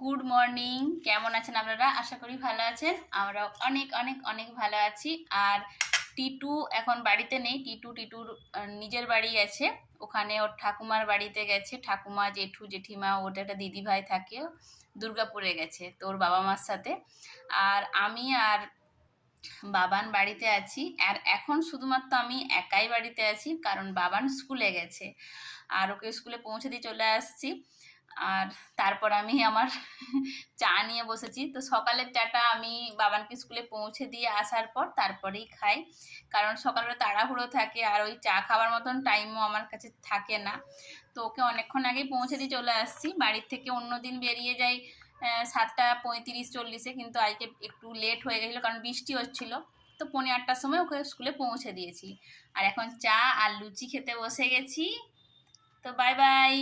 Good morning. কেমন আছেন আপনারা? আশা করি ভালো আছেন। আমরাও অনেক অনেক অনেক ভালো আছি। আর টিটু এখন বাড়িতে নেই। টিটুর নিজের বাড়ি গেছে। ওখানে ওর ঠাকুমার বাড়িতে গেছে। ঠাকুমা, জেঠু, জেঠিমা, ওর একটা দিদিভাই থাকে, দুর্গাপুরে গেছে তো ওর বাবা মার সাথে। আর আমি আর বাবান বাড়িতে আছি। আর এখন শুধুমাত্র আমি একাই বাড়িতে আছি, কারণ বাবান স্কুলে গেছে। আর ওকে স্কুলে পৌঁছে দিয়ে চলে আসছি। আর তারপর আমি আমার চা নিয়ে বসেছি। তো সকালের চাটা আমি বাবানকে স্কুলে পৌঁছে দিয়ে আসার পর তারপরেই খাই, কারণ সকালবেলা তাড়াহুড়ো থাকে আর ওই চা খাওয়ার মতন টাইমও আমার কাছে থাকে না। তো ওকে অনেকক্ষণ আগেই পৌঁছে দিয়ে চলে আসছি। বাড়ির থেকে অন্য দিন বেরিয়ে যাই 7:35-40, কিন্তু আজকে একটু লেট হয়ে গেছিলো কারণ বৃষ্টি হচ্ছিল। তো 7:45-র সময় ওকে স্কুলে পৌঁছে দিয়েছি। আর এখন চা আর লুচি খেতে বসে গেছি। তো বাই বাই।